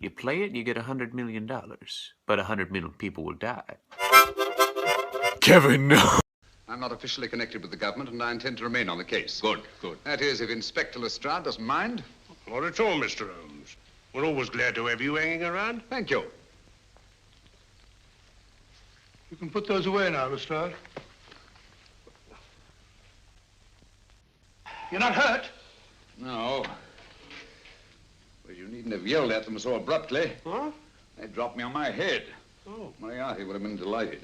You play it, you get $100 million. But 100 million people will die. Kevin, no. I'm not officially connected with the government, and I intend to remain on the case. Good, good. That is, if Inspector Lestrade doesn't mind. Not at all, Mr. Holmes. We're always glad to have you hanging around. Thank you. You can put those away now, Lestrade. You're not hurt? No. Well, you needn't have yelled at them so abruptly. Huh? They dropped me on my head. Oh. Moriarty would have been delighted.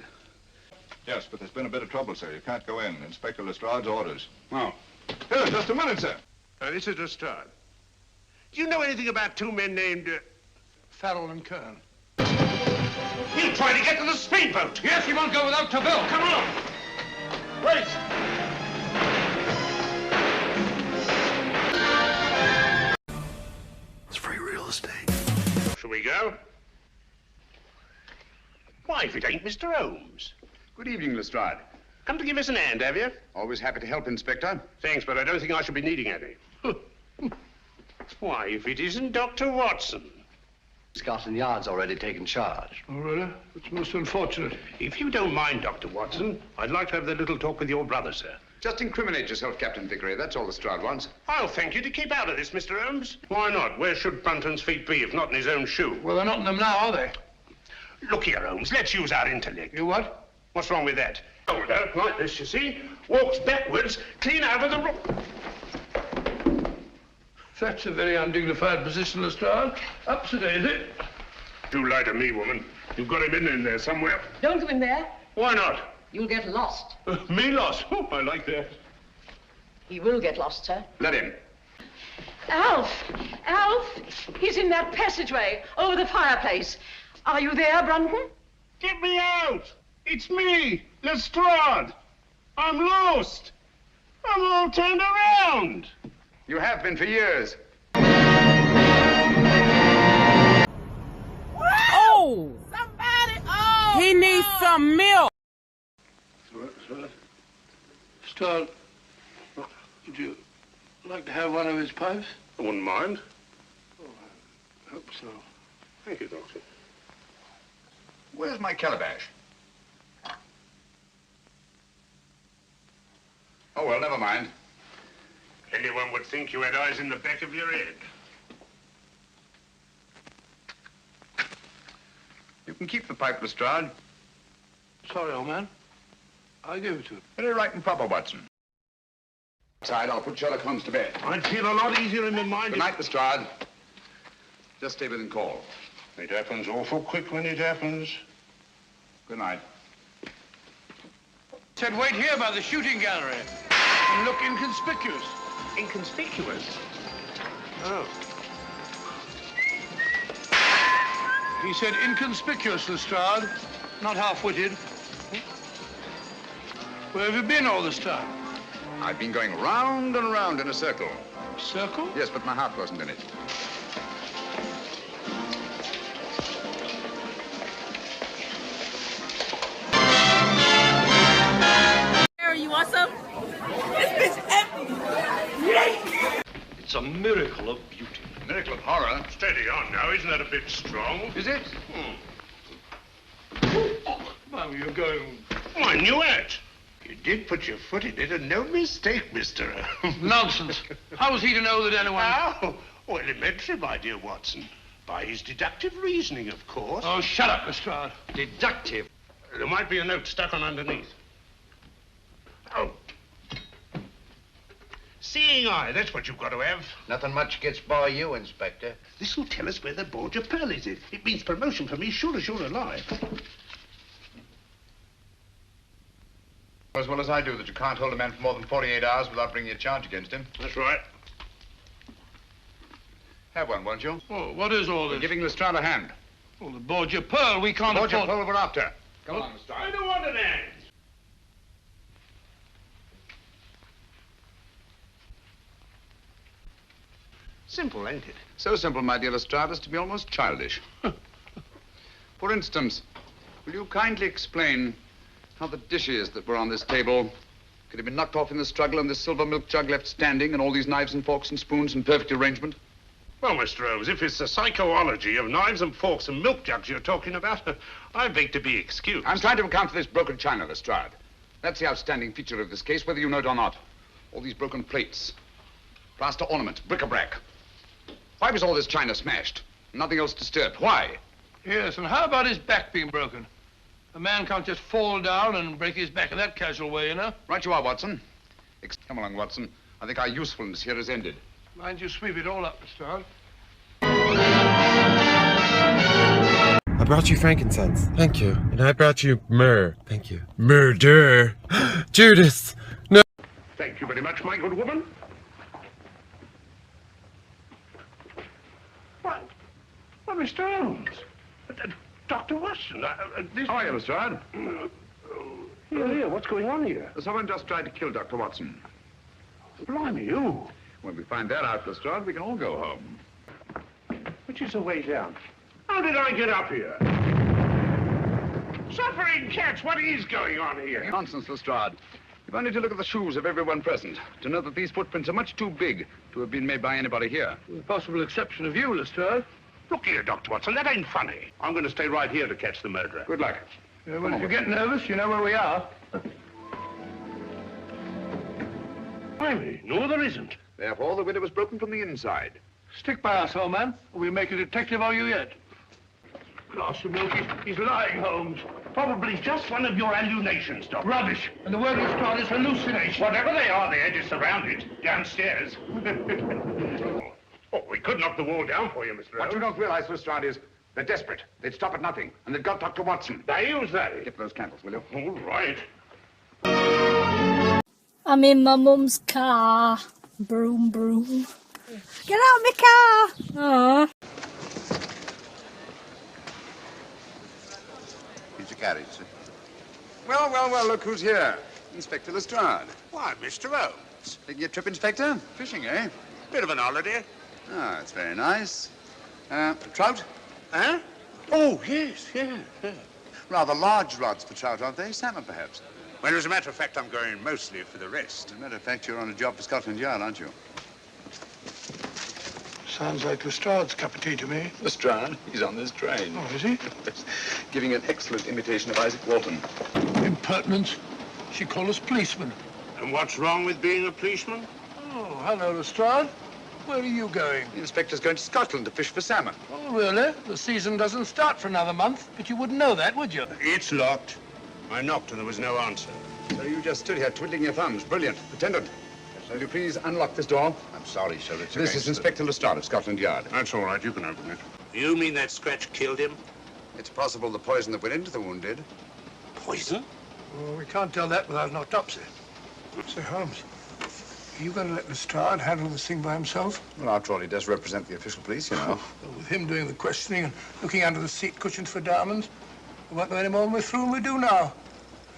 Yes, but there's been a bit of trouble, sir. You can't go in. Inspector Lestrade's orders. Oh. Here, just a minute, sir. This is Lestrade. Do you know anything about two men named... Farrell and Kern. He'll try to get to the speedboat. Yes, he won't go without Taville. Come on. Wait! It's free real estate. Shall we go? Why, if it ain't Mr. Holmes. Good evening, Lestrade. Come to give us an hand, have you? Always happy to help, Inspector. Thanks, but I don't think I shall be needing any. Why, if it isn't Dr. Watson. Scotland Yard's already taken charge. Oh, really? It's most unfortunate. If you don't mind, Dr. Watson, I'd like to have that little talk with your brother, sir. Just incriminate yourself, Captain Vickery. That's all Lestrade wants. I'll thank you to keep out of this, Mr. Holmes. Why not? Where should Bunton's feet be if not in his own shoe? Well, they're not in them now, are they? Look here, Holmes, let's use our intellect. You what? What's wrong with that? Older, like this, you see, walks backwards, clean out of the room. That's a very undignified position, Lestrade. Up today, is it? You lie to me, woman. You've got him in there somewhere. Don't go in there. Why not? You'll get lost. Me lost? Oh, I like that. He will get lost, sir. Let him. Alf! Alf! He's in that passageway over the fireplace. Are you there, Brunton? Get me out! It's me, Lestrade. I'm lost. I'm all turned around. You have been for years. Oh! Somebody! Oh! He needs some milk. Lestrade, would you like to have one of his pipes? I wouldn't mind. Oh, I hope so. Thank you, Doctor. Where's my calabash? Oh, well, never mind. Anyone would think you had eyes in the back of your head. You can keep the pipe, Lestrade. Sorry, old man. I gave it to him. Very right and proper, Watson. Outside, I'll put Sherlock Holmes to bed. I'd feel a lot easier in my mind. Good night, Lestrade. Just stay within call. It happens awful quick when it happens. Good night. Said wait here by the shooting gallery and look inconspicuous. Inconspicuous? Oh. He said inconspicuous, Lestrade, not half-witted. Where have you been all this time? I've been going round and round in a circle. Circle? Yes, but my heart wasn't in it. You want some? This bitch empty. It's a miracle of beauty. Miracle of horror. Steady on now, isn't that a bit strong? Is it? Well, you're going... Oh, I knew it. You did put your foot in it, and no mistake, Mr. Holmes. Nonsense. How was he to know that anyone... How? Oh, elementary, my dear Watson. By his deductive reasoning, of course. Oh, shut up, Lestrade. Deductive. There might be a note stuck on underneath. Oh. Seeing eye, that's what you've got to have. Nothing much gets by you, Inspector. This'll tell us where the Borgia Pearl is. It means promotion for me, sure as you're alive. As well as I do that you can't hold a man for more than 48 hours without bringing a charge against him. That's right. Have one, won't you? Oh, what is all We're this? giving Lestrade a hand. Oh, the Borgia Pearl, we can't Borgia afford... Pearl we're after. Come on, Lestrade. I don't want an hand. Simple, ain't it? So simple, my dear Lestrade, as to be almost childish. For instance, will you kindly explain how the dishes that were on this table could have been knocked off in the struggle and this silver milk jug left standing and all these knives and forks and spoons in perfect arrangement? Well, Mr. Holmes, if it's the psychology of knives and forks and milk jugs you're talking about, I beg to be excused. I'm trying to account for this broken china, Lestrade. That's the outstanding feature of this case, whether you know it or not. All these broken plates, plaster ornament, bric-a-brac. Why was all this china smashed? Nothing else disturbed. Why? Yes, and how about his back being broken? A man can't just fall down and break his back in that casual way, you know. Right you are, Watson. Come along, Watson. I think our usefulness here is ended. Mind you sweep it all up, Mr. Hunt. I brought you frankincense. Thank you. And I brought you myrrh. Thank you. Murder. Judas. No. Thank you very much, my good woman. What? Well, Mr. Holmes. Dr. Watson, this... How are you, Lestrade? Here, what's going on here? Someone just tried to kill Dr. Watson. Blimey, you. When we find that out, Lestrade, we can all go home. Which is the way down? How did I get up here? Suffering cats, what is going on here? Nonsense, Lestrade. You've only to look at the shoes of everyone present to know that these footprints are much too big to have been made by anybody here. With the possible exception of you, Lestrade. Look here, Dr. Watson, that ain't funny. I'm going to stay right here to catch the murderer. Good luck. Well, if you get nervous, you know where we are. Blimey, no, there isn't. Therefore, the window was broken from the inside. Stick by us, old man, or we'll make a detective of you yet. Glass of milk, he's lying, Holmes. Probably just one of your hallucinations, Doctor. Rubbish. And the word Lestrade is hallucination. Whatever they are, they're just surrounded downstairs. Oh, we could knock the wall down for you, Mr. What Holmes. you don't realize, Lestrade, is they're desperate. They'd stop at nothing, and they've got Dr. Watson. They use that. Get those candles, will you? All right. I'm in my mum's car. Broom, broom. Get out of my car. Aww. Here's your carriage, sir. Well, look who's here. Inspector Lestrade. Why, Mr. Holmes. Taking a trip, Inspector? Fishing, eh? Bit of an holiday. Ah, that's very nice. Trout? Huh? Oh, yes. Rather large rods for trout, aren't they? Salmon, perhaps? Well, as a matter of fact, I'm going mostly for the rest. As a matter of fact, you're on a job for Scotland Yard, aren't you? Sounds like Lestrade's cup of tea to me. Lestrade, he's on this train. Oh, is he? Giving an excellent imitation of Isaac Walton. Impertinence. She called us policemen. And what's wrong with being a policeman? Oh, hello, Lestrade. Where are you going? The inspector's going to Scotland to fish for salmon. Oh, really? The season doesn't start for another month, but you wouldn't know that, would you? It's locked. I knocked and there was no answer. So you just stood here twiddling your thumbs. Brilliant. Attendant, will you please unlock this door? I'm sorry, sir. It's This is Inspector Lestrade of Scotland Yard. That's all right, you can open it. You mean that scratch killed him? It's possible the poison that went into the wound did. Poison? Well, we can't tell that without an autopsy. Say, Holmes, are you going to let Lestrade handle this thing by himself? Well, after all, he does represent the official police, you know. Well, with him doing the questioning and looking under the seat cushions for diamonds, we won't know any more when we're through than we do now.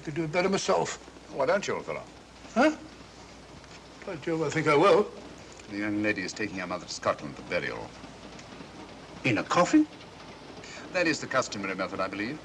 I could do it better myself. Why don't you, old fellow? Huh? By Jove, I think I will. The young lady is taking her mother to Scotland for burial. In a coffin? That is the customary method, I believe.